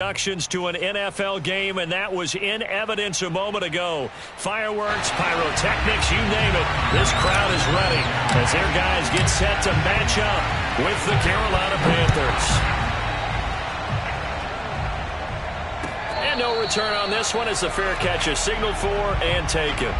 Introductions to an NFL game, and that was in evidence a moment ago. Fireworks, pyrotechnics, you name it. This crowd is ready as their guys get set to match up with the Carolina Panthers. And no return on this one as the fair catch is signaled for and taken.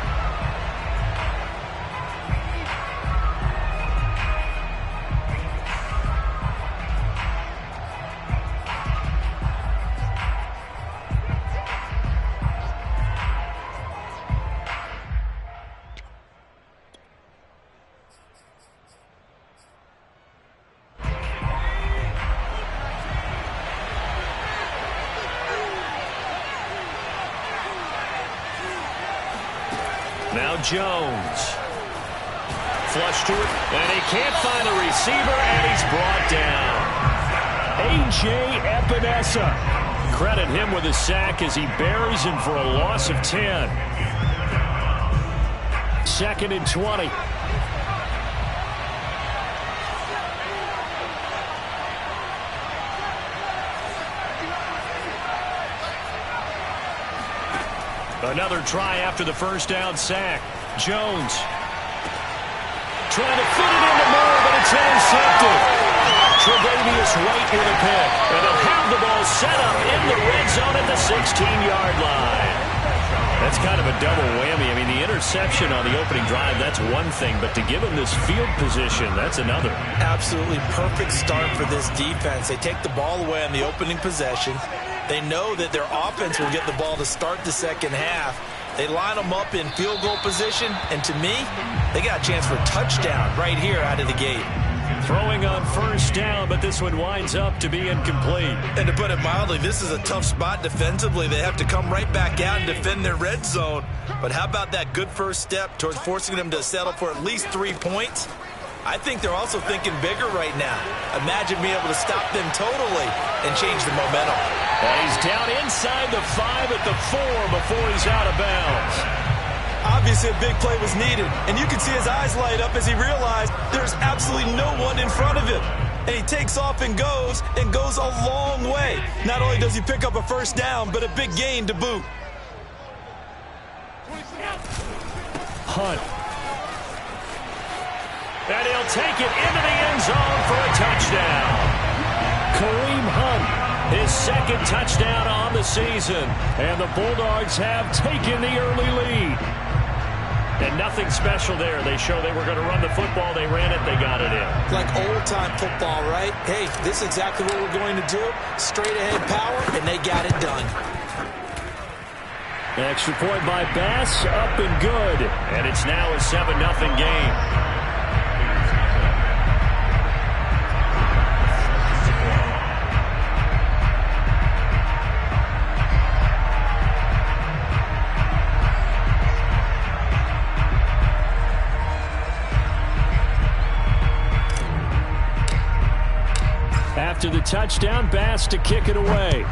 Now Jones. Flush to it, and he can't find the receiver, and he's brought down. A.J. Epinesa. Credit him with a sack as he buries him for a loss of 10. 2nd and 20. Another try after the first down sack. Jones trying to fit it into Moore, but it's intercepted. Tre'Davious White with a pick. And they'll have the ball set up in the red zone at the 16-yard line. That's kind of a double whammy. I mean, the interception on the opening drive, that's one thing. But to give him this field position, that's another. Absolutely perfect start for this defense. They take the ball away on the opening possession. They know that their offense will get the ball to start the second half. They line them up in field goal position, and to me, they got a chance for a touchdown right here out of the gate. Throwing on first down, but this one winds up to be incomplete. And to put it mildly, this is a tough spot defensively. They have to come right back out and defend their red zone. But how about that good first step towards forcing them to settle for at least 3 points? I think they're also thinking bigger right now. Imagine being able to stop them totally and change the momentum. And he's down inside the 5 at the 4 before he's out of bounds. Obviously, a big play was needed, and you can see his eyes light up as he realized there's absolutely no one in front of him. And he takes off and goes a long way. Not only does he pick up a first down, but a big gain to boot. Hunt. And he'll take it into the end zone for a touchdown. Kareem Hunt, his 2nd touchdown on the season. And the Bulldogs have taken the early lead. And nothing special there. They show they were going to run the football. They ran it. They got it in. Like old-time football, right? Hey, this is exactly what we're going to do. Straight-ahead power, and they got it done. Extra point by Bass, up and good. And it's now a 7-0 game. After the touchdown, Bass to kick it away.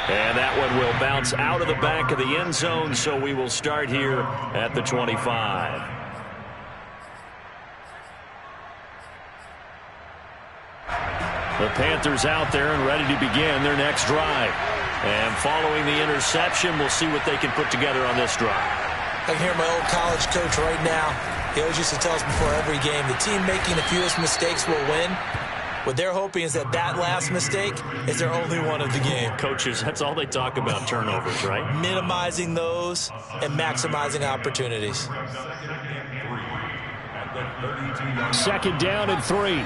And that one will bounce out of the back of the end zone, so we will start here at the 25. The Panthers out there and ready to begin their next drive. And following the interception, we'll see what they can put together on this drive. I can hear my old college coach right now. He always used to tell us before every game, the team making the fewest mistakes will win. What they're hoping is that last mistake is their only one of the game. Coaches, that's all they talk about, turnovers, right? Minimizing those and maximizing opportunities. 2nd down and 3.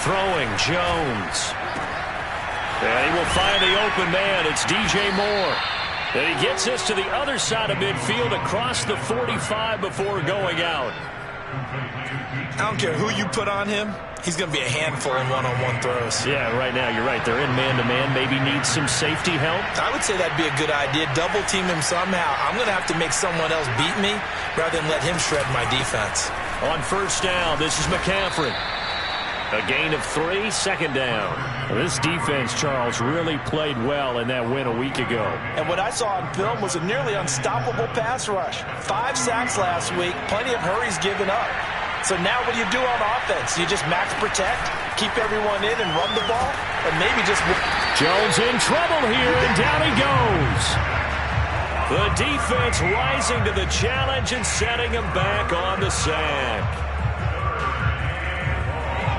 Throwing, Jones. And he will find the open man. It's DJ Moore. And he gets this to the other side of midfield across the 45 before going out. I don't care who you put on him. He's going to be a handful in one-on-one throws. Yeah, right now, you're right. They're in man-to-man. Maybe needs some safety help. I would say that'd be a good idea. Double team him somehow. I'm going to have to make someone else beat me rather than let him shred my defense. On first down, this is McCaffrey. A gain of 3, second down. Well, this defense, Charles, really played well in that win a week ago. And what I saw on film was a nearly unstoppable pass rush. 5 sacks last week, plenty of hurries given up. So now what do you do on offense? You just max protect, keep everyone in and run the ball? Or maybe just... Jones in trouble here, and down he goes. The defense rising to the challenge and setting him back on the sack.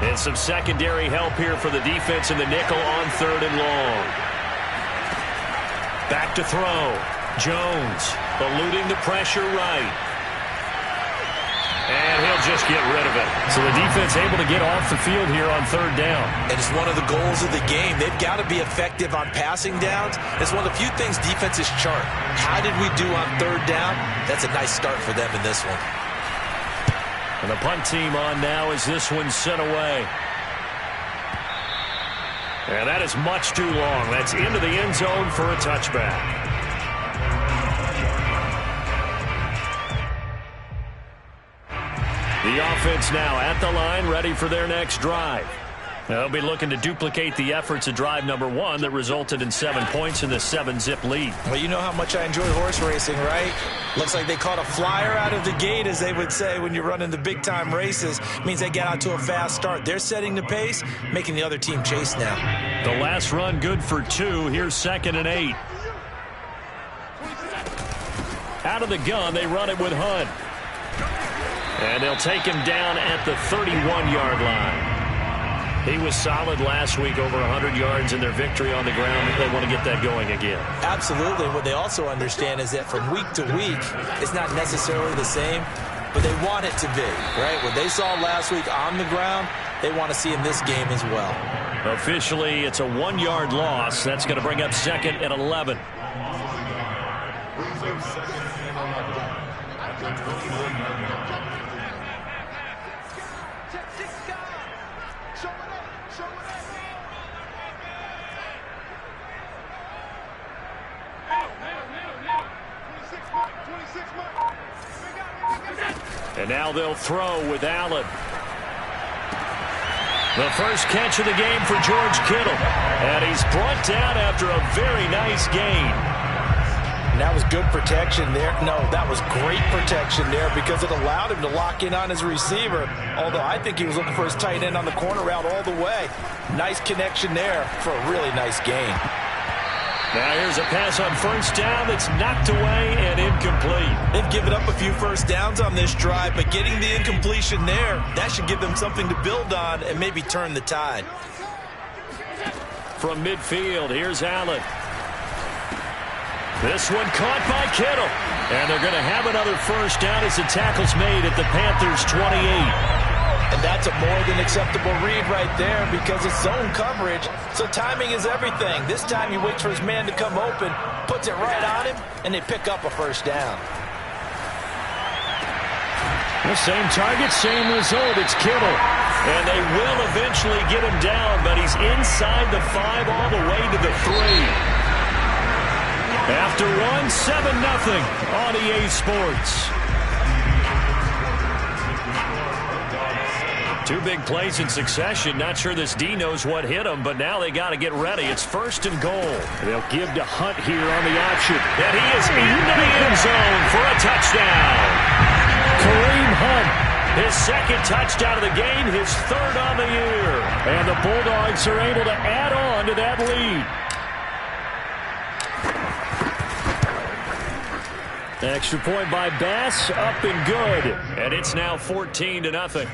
And some secondary help here for the defense in the nickel on 3rd and long. Back to throw. Jones eluding the pressure right. And he'll just get rid of it. So the defense able to get off the field here on 3rd down. And it's one of the goals of the game. They've got to be effective on passing downs. It's one of the few things defenses chart. How did we do on 3rd down? That's a nice start for them in this one. And the punt team on now as this one's sent away. And that is much too long. That's into the end zone for a touchback. The offense now at the line, ready for their next drive. They'll be looking to duplicate the efforts of drive number 1 that resulted in 7 points in the 7-zip lead. Well, you know how much I enjoy horse racing, right? Looks like they caught a flyer out of the gate, as they would say when you're running the big-time races. It means they get out to a fast start. They're setting the pace, making the other team chase now. The last run good for 2. Here's 2nd and 8. Out of the gun, they run it with Hunt. And they'll take him down at the 31-yard line. He was solid last week, over 100 yards in their victory on the ground. They want to get that going again. Absolutely. What they also understand is that from week to week, it's not necessarily the same, but they want it to be, right? What they saw last week on the ground, they want to see in this game as well. Officially, it's a 1-yard loss. That's going to bring up 2nd and 11. And now they'll throw with Allen. The first catch of the game for George Kittle. And he's brought down after a very nice gain. And that was good protection there. No, that was great protection there because it allowed him to lock in on his receiver. Although I think he was looking for his tight end on the corner route all the way. Nice connection there for a really nice gain. Now here's a pass on first down that's knocked away and incomplete. They've given up a few first downs on this drive, but getting the incompletion there, that should give them something to build on and maybe turn the tide. From midfield, here's Allen. This one caught by Kittle. And they're going to have another first down as the tackle's made at the Panthers' 28. And that's a more than acceptable read right there because it's zone coverage, so timing is everything. This time he waits for his man to come open, puts it right on him, and they pick up a first down. The same target, same result. It's Kittle. And they will eventually get him down, but he's inside the 5 all the way to the 3. After 7-0 on EA Sports. 2 big plays in succession. Not sure this D knows what hit him, but now they got to get ready. It's 1st and goal. They'll give to Hunt here on the option. And he is into the end zone for a touchdown. Kareem Hunt, his 2nd touchdown of the game, his 3rd on the year. And the Bulldogs are able to add on to that lead. Extra point by Bass, up and good. And it's now 14-0.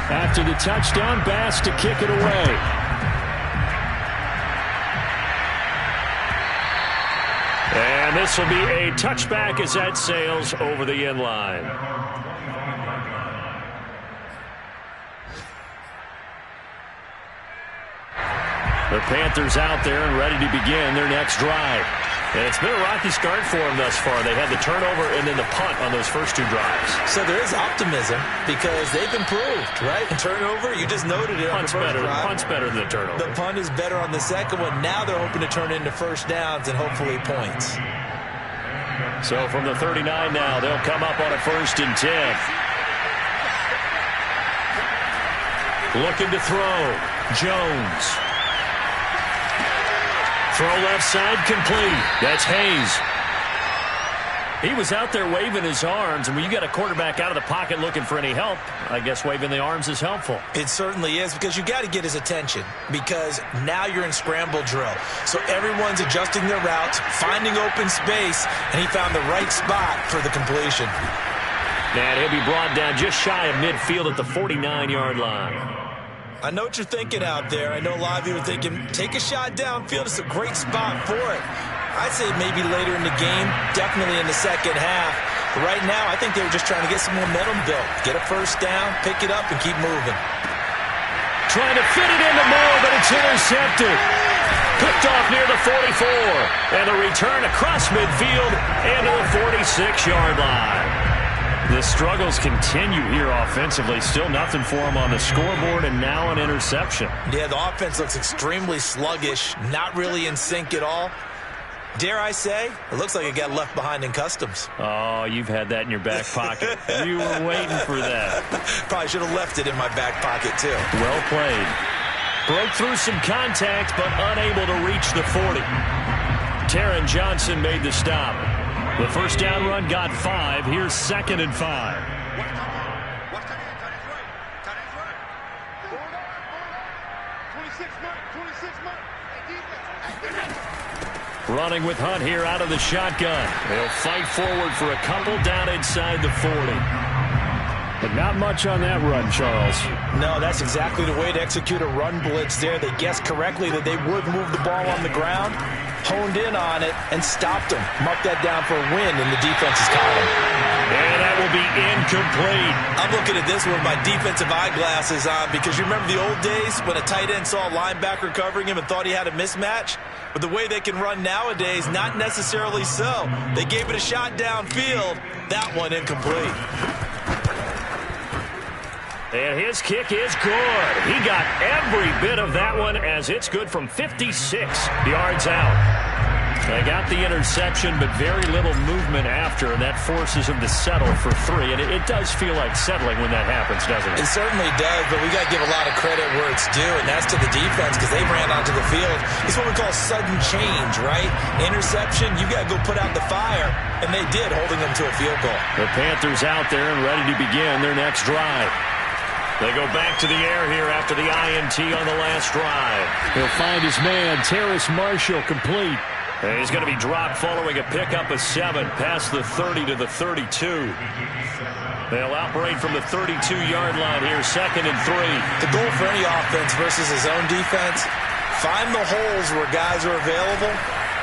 After the touchdown, Bass to kick it away. And this will be a touchback as that sails over the end line. The Panthers out there and ready to begin their next drive. And it's been a rocky start for them thus far. They had the turnover and then the punt on those first 2 drives. So there is optimism because they've improved, right? The turnover, you just noted it on the first drive. Punt's better than the turnover. The punt is better on the second one. Now they're hoping to turn into first downs and hopefully points. So from the 39 now, they'll come up on a 1st and 10. Looking to throw. Jones. Throw left side complete. That's Hayes. He was out there waving his arms, and when you got a quarterback out of the pocket looking for any help, I guess waving the arms is helpful. It certainly is, because you got to get his attention, because now you're in scramble drill. So everyone's adjusting their routes, finding open space, and he found the right spot for the completion. And he'll be brought down just shy of midfield at the 49-yard line. I know what you're thinking out there. I know a lot of you are thinking, take a shot downfield. It's a great spot for it. I'd say maybe later in the game, definitely in the second half. But right now, I think they were just trying to get some momentum built. Get a first down, pick it up, and keep moving. Trying to fit it into Moore, but it's intercepted. Picked off near the 44. And the return across midfield into the 46-yard line. The struggles continue here offensively. Still nothing for them on the scoreboard, and now an interception. Yeah, the offense looks extremely sluggish, not really in sync at all. Dare I say, it looks like it got left behind in customs. Oh, you've had that in your back pocket. You were waiting for that. Probably should have left it in my back pocket, too. Well played. Broke through some contact, but unable to reach the 40. Taron Johnson made the stop. The first down run got 5. Here's 2nd and 5. Running with Hunt here out of the shotgun. They'll fight forward for a couple down inside the 40. But not much on that run, Charles. No, that's exactly the way to execute a run blitz there. They guessed correctly that they would move the ball on the ground, honed in on it, and stopped them. Marked that down for a win in the defense's column. And that will be incomplete. I'm looking at this with my defensive eyeglasses on, because you remember the old days when a tight end saw a linebacker covering him and thought he had a mismatch? But the way they can run nowadays, not necessarily so. They gave it a shot downfield. That one incomplete. And his kick is good. He got every bit of that one, as it's good from 56 yards out. They got the interception, but very little movement after, and that forces him to settle for 3. And it does feel like settling when that happens, doesn't it? It certainly does, but we got to give a lot of credit where it's due, and that's to the defense, because they ran onto the field. It's what we call sudden change, right? Interception, you got to go put out the fire, and they did, holding them to a field goal. The Panthers out there and ready to begin their next drive. They go back to the air here after the INT on the last drive. He'll find his man, Terrace Marshall, complete. And he's going to be dropped following a pickup of 7 past the 30 to the 32. They'll operate from the 32-yard line here, 2nd and 3. The goal for any offense versus his own defense, find the holes where guys are available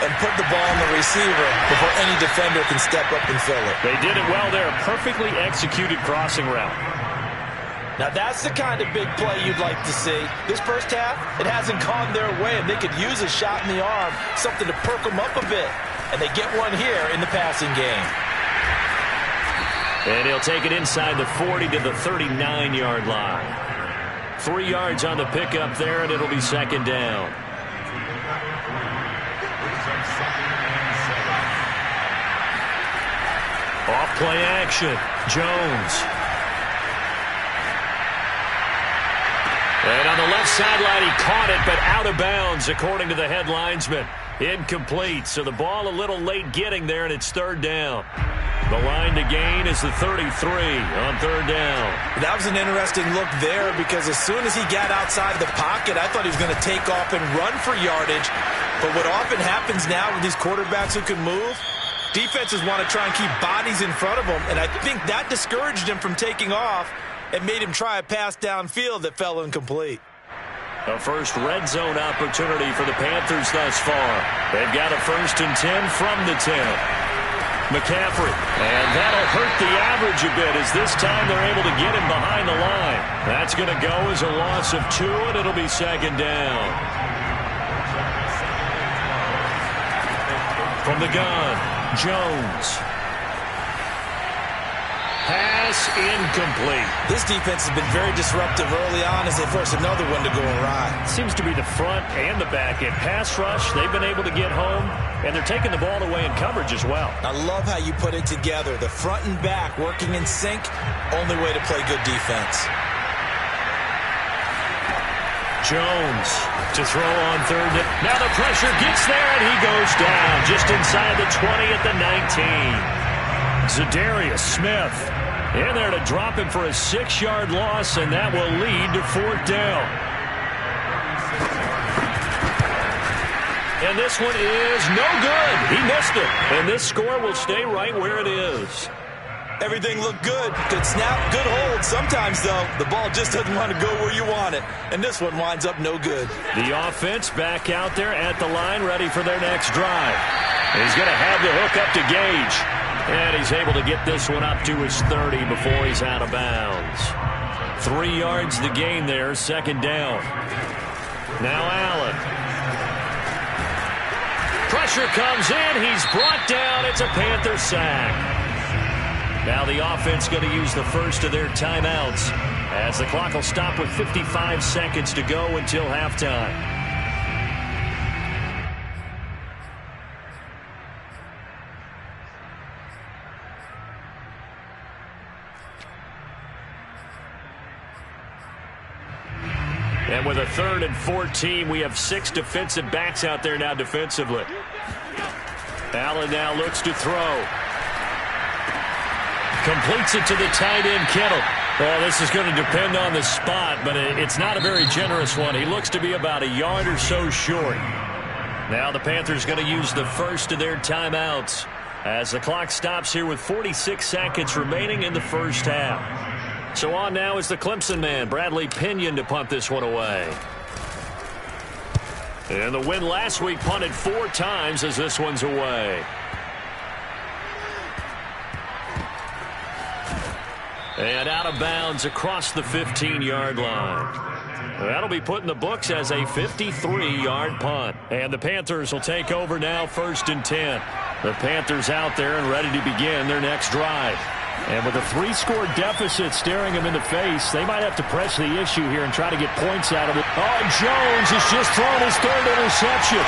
and put the ball on the receiver before any defender can step up and fill it. They did it well there. Perfectly executed crossing route. Now that's the kind of big play you'd like to see. This first half, it hasn't gone their way, and they could use a shot in the arm, something to perk them up a bit. And they get one here in the passing game. And he'll take it inside the 40 to the 39-yard line. 3 yards on the pickup there, and it'll be 2nd down. Off play action. Jones. And on the left sideline, he caught it, but out of bounds, according to the head linesman. Incomplete, so the ball a little late getting there, and it's 3rd down. The line to gain is the 33 on 3rd down. That was an interesting look there, because as soon as he got outside the pocket, I thought he was going to take off and run for yardage. But what often happens now with these quarterbacks who can move, defenses want to try and keep bodies in front of them, and I think that discouraged him from taking off and made him try a pass downfield that fell incomplete. A first red zone opportunity for the Panthers thus far. They've got a 1st and 10 from the 10. McCaffrey, and that'll hurt the average a bit, as this time they're able to get him behind the line. That's going to go as a loss of 2, and it'll be 2nd down. From the gun, Jones. Pass incomplete. This defense has been very disruptive early on as they force another one to go awry. Seems to be the front and the back end. Pass rush, they've been able to get home, and they're taking the ball away in coverage as well. I love how you put it together. The front and back working in sync, only way to play good defense. Jones to throw on third. Now the pressure gets there, and he goes down just inside the 20 at the 19. Zadarius Smith in there to drop him for a 6-yard loss, and that will lead to 4th down. And this one is no good. He missed it, and this score will stay right where it is. Everything looked good. Good snap, good hold. Sometimes, though, the ball just doesn't want to go where you want it, and this one winds up no good. The offense back out there at the line, ready for their next drive. He's going to have the hook up to Gage. And he's able to get this one up to his 30 before he's out of bounds. 3 yards to gain there, 2nd down. Now Allen. Pressure comes in. He's brought down. It's a Panther sack. Now the offense going to use the first of their timeouts as the clock will stop with 55 seconds to go until halftime. And with a 3rd and 14, we have 6 defensive backs out there now defensively. Allen now looks to throw. Completes it to the tight end, Kittle. Well, this is going to depend on the spot, but it's not a very generous one. He looks to be about a yard or so short. Now the Panthers going to use the first of their timeouts as the clock stops here with 46 seconds remaining in the first half. So on now is the Clemson man, Bradley Pinion, to punt this one away. And the win last week punted 4 times as this one's away. And out of bounds across the 15-yard line. That'll be put in the books as a 53-yard punt. And the Panthers will take over now, 1st and 10. The Panthers out there and ready to begin their next drive. And with a 3-score deficit staring them in the face, they might have to press the issue here and try to get points out of it. Oh, Jones has just thrown his 3rd interception.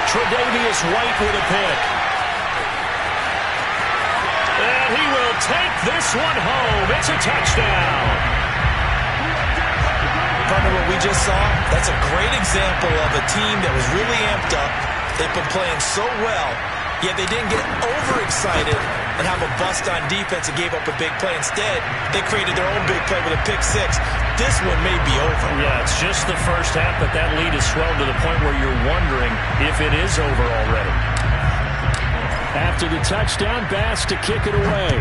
Tre'Davious White with a pick. And he will take this one home. It's a touchdown. Partner, what we just saw, that's a great example of a team that was really amped up. They've been playing so well, yet they didn't get overexcited and have a bust on defense and gave up a big play. Instead, they created their own big play with a pick 6. This one may be over. Yeah, it's just the first half, but that lead is swelled to the point where you're wondering if it is over already. After the touchdown, Bass to kick it away.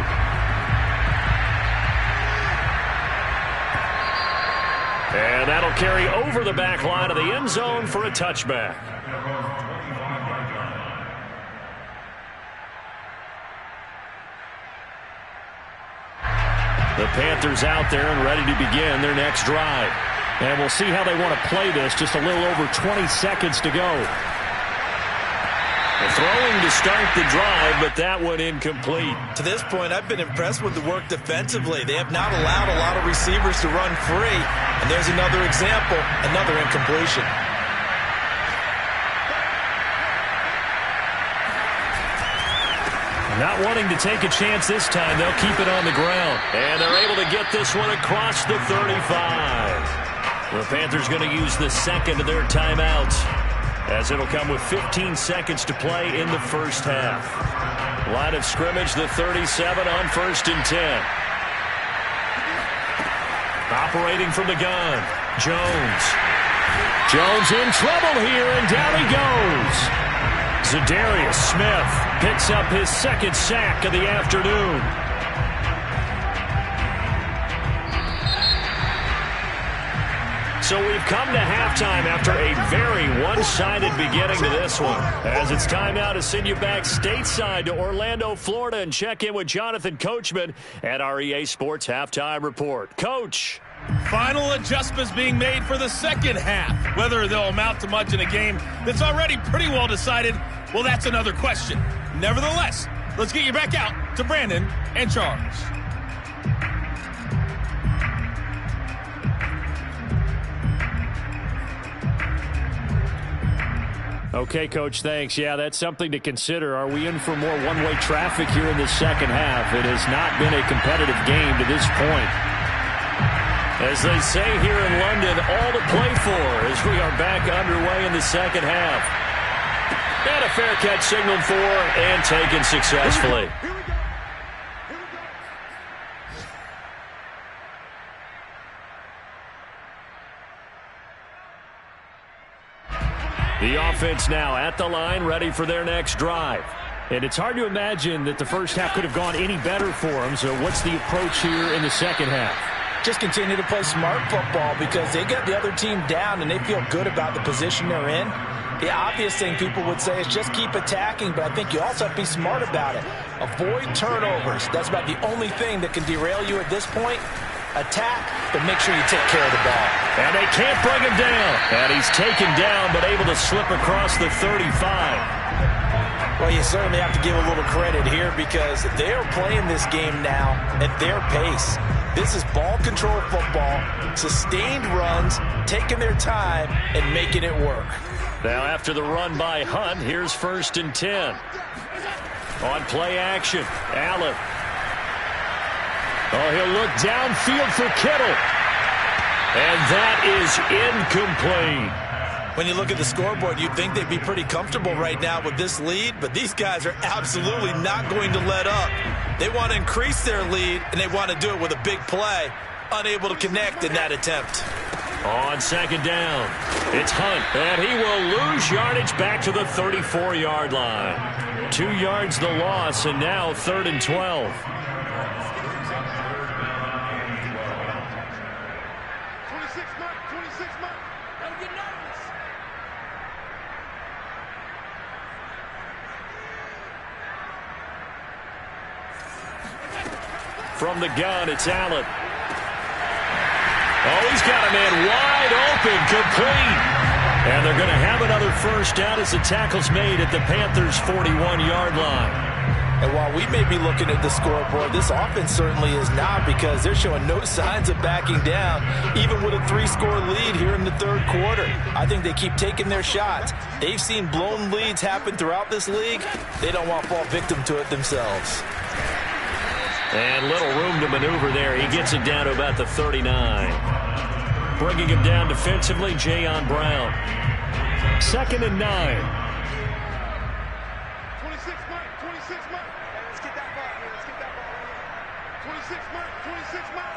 And that'll carry over the back line of the end zone for a touchback. The Panthers out there and ready to begin their next drive. And we'll see how they want to play this. Just a little over 20 seconds to go. Throwing to start the drive, but that one incomplete. To this point, I've been impressed with the work defensively. They have not allowed a lot of receivers to run free. And there's another example, another incompletion. Not wanting to take a chance this time, they'll keep it on the ground. And they're able to get this one across the 35. The Panthers going to use the 2nd of their timeouts, as it'll come with 15 seconds to play in the first half. Line of scrimmage, the 37 on 1st and 10. Operating from the gun, Jones. Jones in trouble here, and down he goes. Zadarius Smith picks up his 2nd sack of the afternoon. So we've come to halftime after a very one-sided beginning to this one. As it's time now to send you back stateside to Orlando, Florida, and check in with Jonathan Coachman at our EA Sports Halftime Report. Coach. Final adjustments being made for the 2nd half. Whether they'll amount to much in a game that's already pretty well decided, well, that's another question. Nevertheless, let's get you back out to Brandon and Charles. Okay, Coach, thanks. Yeah, that's something to consider. Are we in for more one-way traffic here in the second half? It has not been a competitive game to this point. As they say here in London, all to play for as we are back underway in the second half. And a fair catch signaled for and taken successfully. The offense now at the line, ready for their next drive. And it's hard to imagine that the first half could have gone any better for them. So what's the approach here in the second half? Just continue to play smart football because they get the other team down and they feel good about the position they're in. The obvious thing people would say is just keep attacking, but I think you also have to be smart about it. Avoid turnovers. That's about the only thing that can derail you at this point. Attack, but make sure you take care of the ball. And they can't bring him down. And he's taken down, but able to slip across the 35. Well, you certainly have to give a little credit here because they are playing this game now at their pace. This is ball control football, sustained runs, taking their time, and making it work. Now after the run by Hunt, here's 1st and 10. On play action, Allen. Oh, he'll look downfield for Kittle. And that is incomplete. When you look at the scoreboard, you'd think they'd be pretty comfortable right now with this lead, but these guys are absolutely not going to let up. They want to increase their lead, and they want to do it with a big play. Unable to connect in that attempt. On 2nd down, it's Hunt, and he will lose yardage back to the 34-yard line. 2 yards the loss, and now 3rd and 12. From the gun, it's Allen. Oh, he's got a man wide open, complete. And they're going to have another first down as the tackle's made at the Panthers' 41-yard line. And while we may be looking at the scoreboard, this offense certainly is not because they're showing no signs of backing down, even with a 3-score lead here in the 3rd quarter. I think they keep taking their shots. They've seen blown leads happen throughout this league. They don't want to fall victim to it themselves. And little room to maneuver there. He gets it down to about the 39. Bringing him down defensively, Jayon Brown. 2nd and 9. 26 Mike. Let's get that ball. 26 Mike.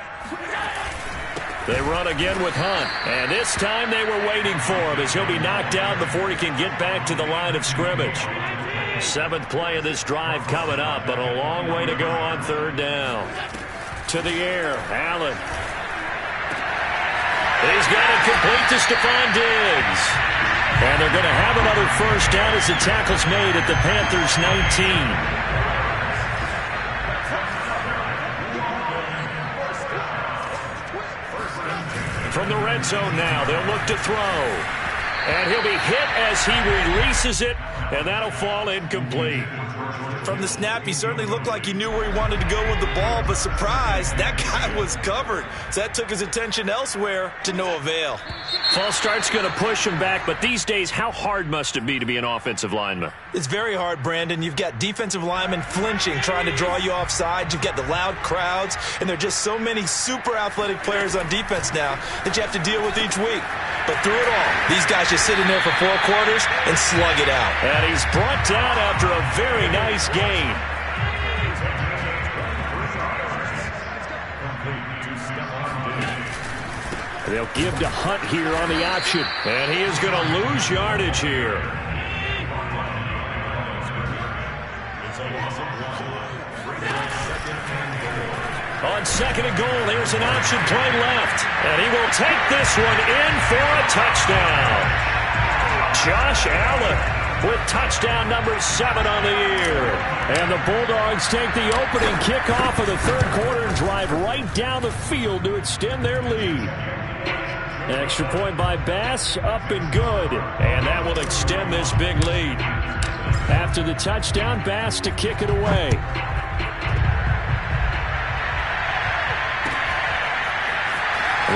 They run again with Hunt. And this time they were waiting for him as he'll be knocked down before he can get back to the line of scrimmage. 7th play of this drive coming up, but a long way to go on 3rd down. To the air, Allen. He's got it complete to Stephon Diggs. And they're going to have another first down as the tackle's made at the Panthers' 19. From the red zone now, they'll look to throw. And he'll be hit as he releases it, and that'll fall incomplete. From the snap, he certainly looked like he knew where he wanted to go with the ball, but surprise, that guy was covered. So that took his attention elsewhere to no avail. False start's going to push him back, but these days, how hard must it be to be an offensive lineman? It's very hard, Brandon. You've got defensive linemen flinching, trying to draw you off sides. You've got the loud crowds, and there are just so many super athletic players on defense now that you have to deal with each week. But through it all, these guys just sit in there for 4 quarters and slug it out. And he's brought down after a very nice gain. They'll give to Hunt here on the option. And he is going to lose yardage here. On 2nd and goal, here's an option play left. And he will take this one in for a touchdown. Josh Allen with touchdown number 7 on the year. And the Bulldogs take the opening kickoff of the 3rd quarter and drive right down the field to extend their lead. Extra point by Bass, up and good. And that will extend this big lead. After the touchdown, Bass to kick it away.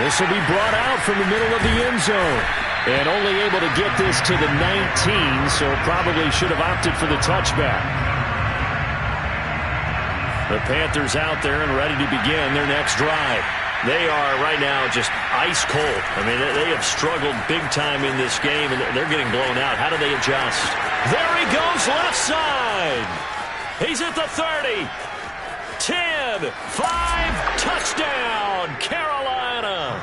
This will be brought out from the middle of the end zone. And only able to get this to the 19, so probably should have opted for the touchback. The Panthers out there and ready to begin their next drive. They are right now just ice cold. I mean, they have struggled big time in this game, and they're getting blown out. How do they adjust? There he goes left side. He's at the 30. 10, 5, touchdown, Carolina.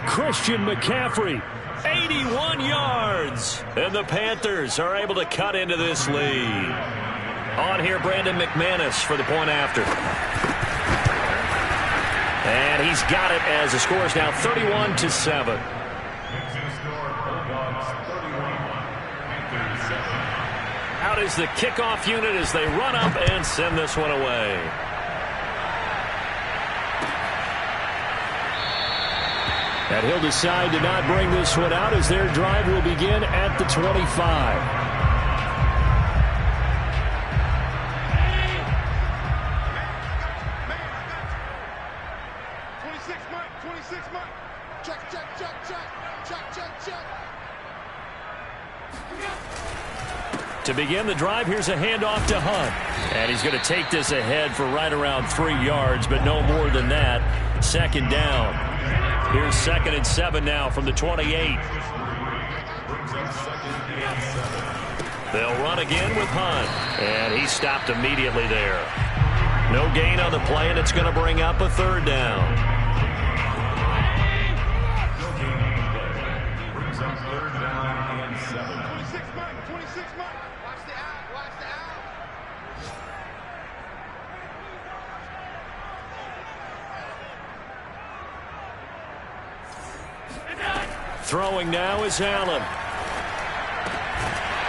Christian McCaffrey, 81 yards. And the Panthers are able to cut into this lead. On here, Brandon McManus for the point after. And he's got it as the score is now 31-7. Out is the kickoff unit as they run up and send this one away. And he'll decide to not bring this one out as their drive will begin at the 25. To begin the drive, here's a handoff to Hunt. And he's going to take this ahead for right around 3 yards, but no more than that. Second down. Here's 2nd and 7 now from the 28. They'll run again with Hunt. And he stopped immediately there. No gain on the play, and it's going to bring up a 3rd down. Throwing now is Allen.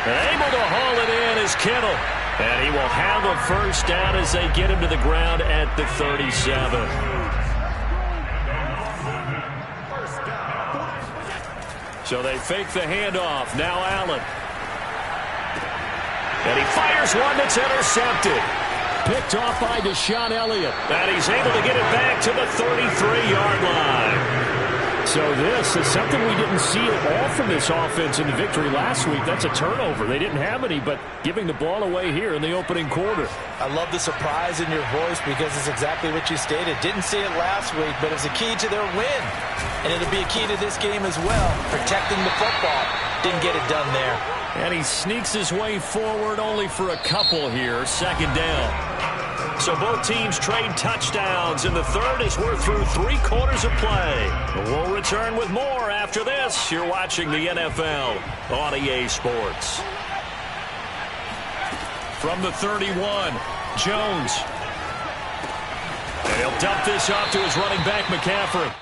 Able to haul it in is Kittle. And he will have a first down as they get him to the ground at the 37. So they fake the handoff. Now Allen. And he fires one that's intercepted. Picked off by Deshaun Elliott. And he's able to get it back to the 33-yard line. So this is something we didn't see at all from this offense in the victory last week. That's a turnover. They didn't have any, but giving the ball away here in the opening quarter. I love the surprise in your voice because it's exactly what you stated. Didn't see it last week, but it was a key to their win. And it'll be a key to this game as well, protecting the football. Didn't get it done there. And he sneaks his way forward only for a couple here. Second down. So both teams trade touchdowns in the third as we're through 3 quarters of play. We'll return with more after this. You're watching the NFL on EA Sports. From the 31, Jones. And he'll dump this off to his running back, McCaffrey.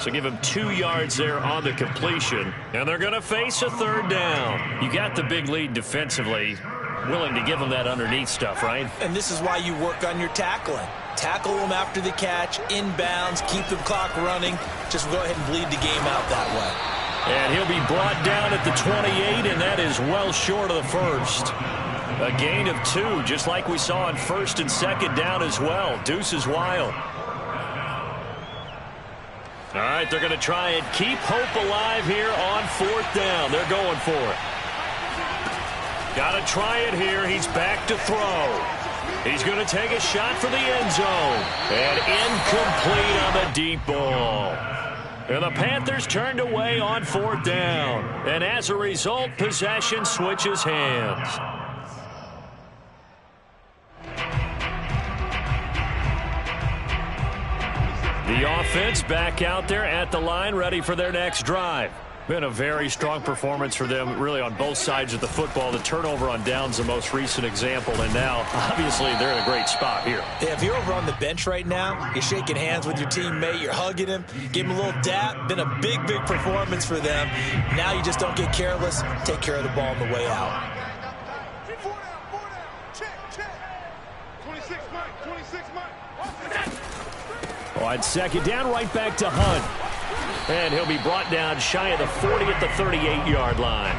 So give him 2 yards there on the completion. And they're going to face a 3rd down. You got the big lead defensively. Willing to give them that underneath stuff, right? And this is why you work on your tackling. Tackle them after the catch, inbounds, keep the clock running. Just go ahead and bleed the game out that way. And he'll be brought down at the 28, and that is well short of the first. A gain of 2, just like we saw on 1st and 2nd down as well. Deuce is wild. All right, they're going to try and keep hope alive here on 4th down. They're going for it. Got to try it here. He's back to throw. He's going to take a shot for the end zone. And incomplete on the deep ball. And the Panthers turned away on 4th down. And as a result, possession switches hands. The offense back out there at the line, ready for their next drive. Been a very strong performance for them, really, on both sides of the football. The turnover on downs, the most recent example, and now, obviously, they're in a great spot here. Yeah, if you're over on the bench right now, you're shaking hands with your teammate, you're hugging him, give him a little dap. Been a big, big performance for them. Now you just don't get careless. Take care of the ball on the way out. 4 down, check. 26 Mike, 26 Mike. On 2nd down, right back to Hunt. And he'll be brought down shy of the 40 at the 38-yard line.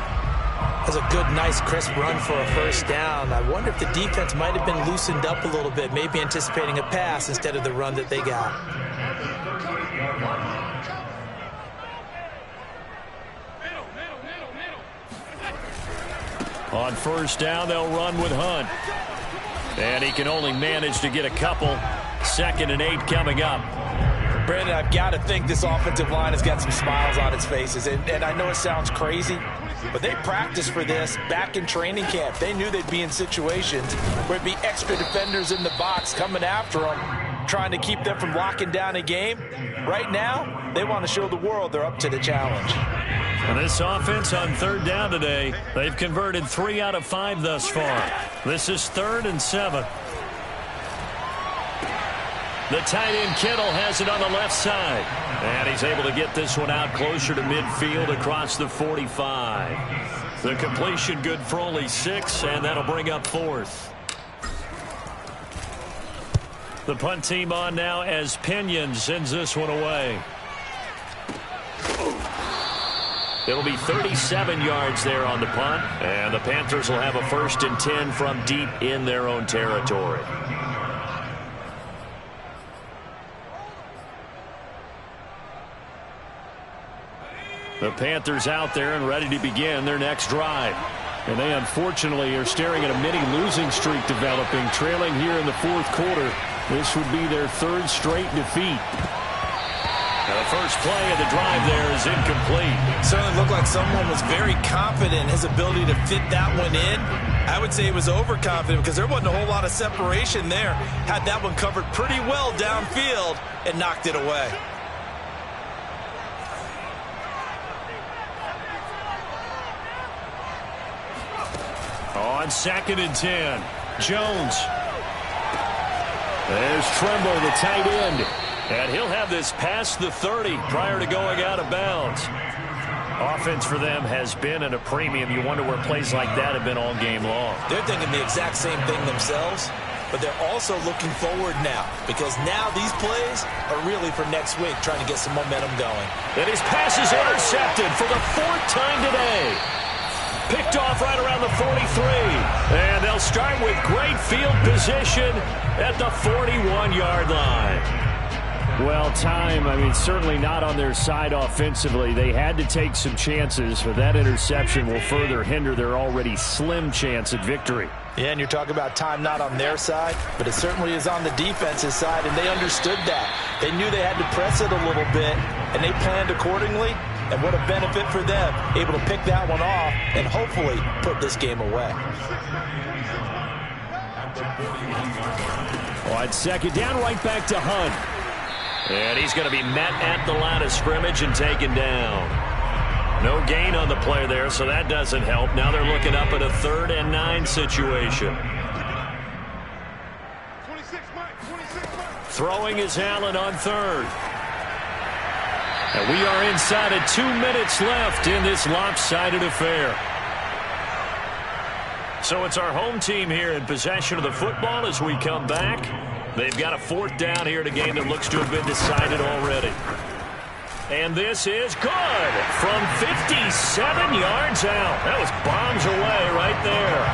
That's a good, nice, crisp run for a first down. I wonder if the defense might have been loosened up a little bit, maybe anticipating a pass instead of the run that they got. On first down, they'll run with Hunt. And he can only manage to get a couple. 2nd and 8 coming up. Brandon, I've got to think this offensive line has got some smiles on its faces. And I know it sounds crazy, but they practiced for this back in training camp. They knew they'd be in situations where it'd be extra defenders in the box coming after them, trying to keep them from locking down a game. Right now, they want to show the world they're up to the challenge. And this offense on 3rd down today, they've converted 3 out of 5 thus far. This is 3rd and 7. The tight end Kittle has it on the left side. And he's able to get this one out closer to midfield across the 45. The completion good for only 6, and that'll bring up 4th. The punt team on now as Pinion sends this one away. It'll be 37 yards there on the punt, and the Panthers will have a 1st and 10 from deep in their own territory. The Panthers out there and ready to begin their next drive. And they unfortunately are staring at a mini losing streak developing, trailing here in the 4th quarter. This would be their 3rd straight defeat. Now the first play of the drive there is incomplete. Certainly looked like someone was very confident in his ability to fit that one in. I would say he was overconfident because there wasn't a whole lot of separation there. Had that one covered pretty well downfield and knocked it away. On 2nd and 10, Jones. There's Tremble, the tight end. And he'll have this past the 30 prior to going out of bounds. Offense for them has been at a premium. You wonder where plays like that have been all game long. They're thinking the exact same thing themselves, but they're also looking forward now because now these plays are really for next week, trying to get some momentum going. And his pass is intercepted for the 4th time today. Picked off right around the 43. And they'll start with great field position at the 41-yard line. Well, certainly not on their side offensively. They had to take some chances, but that interception will further hinder their already slim chance at victory. Yeah, and you're talking about time not on their side, but it certainly is on the defensive side, and they understood that. They knew they had to press it a little bit, and they planned accordingly, and what a benefit for them, able to pick that one off and hopefully put this game away. On 2nd down, right back to Hunt. And he's going to be met at the line of scrimmage and taken down. No gain on the play there, so that doesn't help. Now they're looking up at a 3rd and 9 situation. 26, Mike. Throwing is Allen on 3rd. And we are inside of 2 minutes left in this lopsided affair. So it's our home team here in possession of the football as we come back. They've got a 4th down here in a game that looks to have been decided already. And this is good from 57 yards out. That was bombs away right there.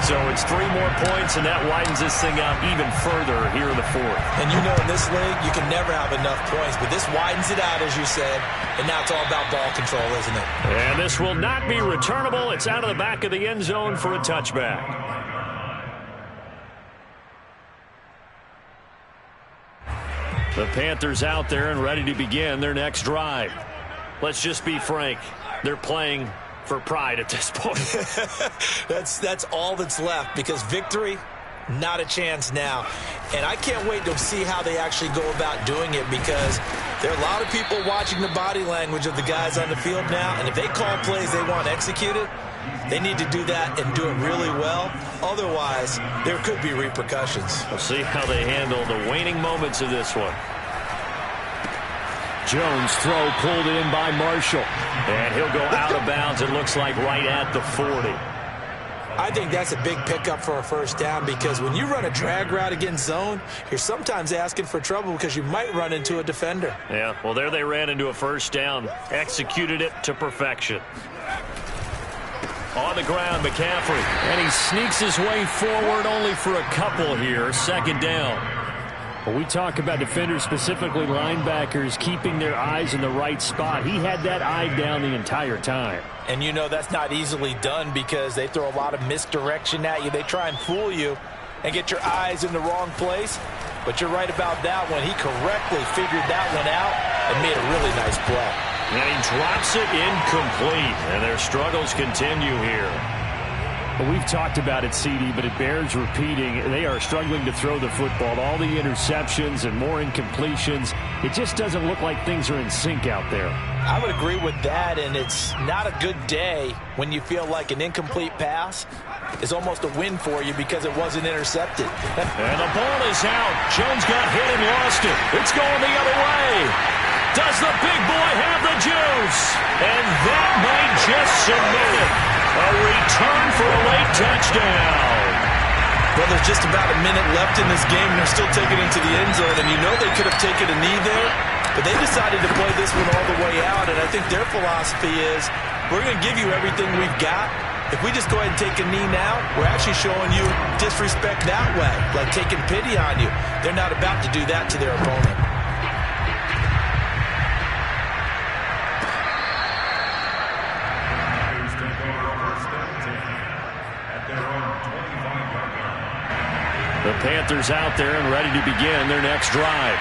So it's 3 more points, and that widens this thing out even further here in the 4th. And you know in this league, you can never have enough points, but this widens it out, as you said, and now it's all about ball control, isn't it? And this will not be returnable. It's out of the back of the end zone for a touchback. The Panthers out there and ready to begin their next drive. Let's just be frank. They're playing for pride at this point. That's all that's left because victory, not a chance now. And I can't wait to see how they actually go about doing it because there are a lot of people watching the body language of the guys on the field now. And if they call plays they want executed, they need to do that and do it really well. Otherwise, there could be repercussions. We'll see how they handle the waning moments of this one. Jones throw pulled in by Marshall. And he'll go out of bounds, it looks like right at the 40. I think that's a big pickup for a 1st down because when you run a drag route against zone, you're sometimes asking for trouble because you might run into a defender. Yeah, well, there they ran into a 1st down. Executed it to perfection. On the ground, McCaffrey. And he sneaks his way forward only for a couple here. 2nd down. Well, we talk about defenders, specifically linebackers, keeping their eyes in the right spot. He had that eye down the entire time. And you know that's not easily done because they throw a lot of misdirection at you. They try and fool you and get your eyes in the wrong place. But you're right about that one. He correctly figured that one out and made a really nice play. And he drops it incomplete. And their struggles continue here. Well, we've talked about it, CD, but it bears repeating. They are struggling to throw the football. All the interceptions and more incompletions. It just doesn't look like things are in sync out there. I would agree with that, and it's not a good day when you feel like an incomplete pass is almost a win for you because it wasn't intercepted. And the ball is out. Jones got hit and lost it. It's going the other way. Does the big boy have the juice? And that might just submit it. A return for a late touchdown. Well, there's just about a minute left in this game, and they're still taking it into the end zone, and you know they could have taken a knee there, but they decided to play this one all the way out, and I think their philosophy is we're going to give you everything we've got. If we just go ahead and take a knee now, we're actually showing you disrespect that way, like taking pity on you. They're not about to do that to their opponent. The Panthers out there and ready to begin their next drive.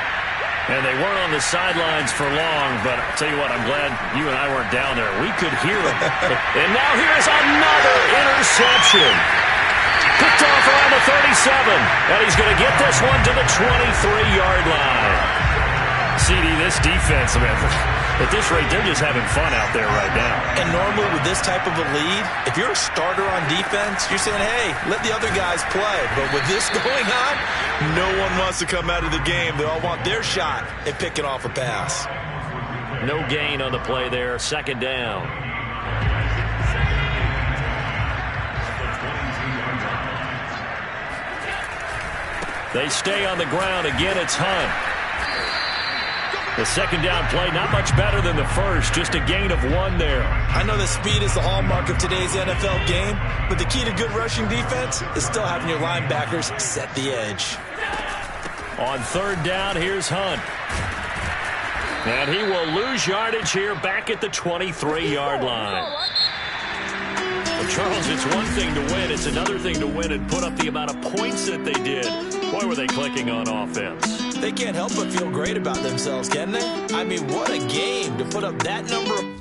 And they weren't on the sidelines for long, but I'll tell you what, I'm glad you and I weren't down there. We could hear them. And now here's another interception. Picked off around the 37. And he's going to get this one to the 23-yard line. CD, this defense, man, at this rate, they're just having fun out there right now. And normally with this type of a lead, if you're a starter on defense, you're saying, hey, let the other guys play. But with this going on, no one wants to come out of the game. They all want their shot at picking off a pass. No gain on the play there. Second down. They stay on the ground. Again, it's Hunt. The second down play, not much better than the first, just a gain of 1 there. I know that speed is the hallmark of today's NFL game, but the key to good rushing defense is still having your linebackers set the edge. On third down, here's Hunt. And he will lose yardage here back at the 23-yard line. Well, Charles, it's one thing to win. It's another thing to win and put up the amount of points that they did. Boy, were they clicking on offense. They can't help but feel great about themselves, can they? I mean, what a game to put up that number of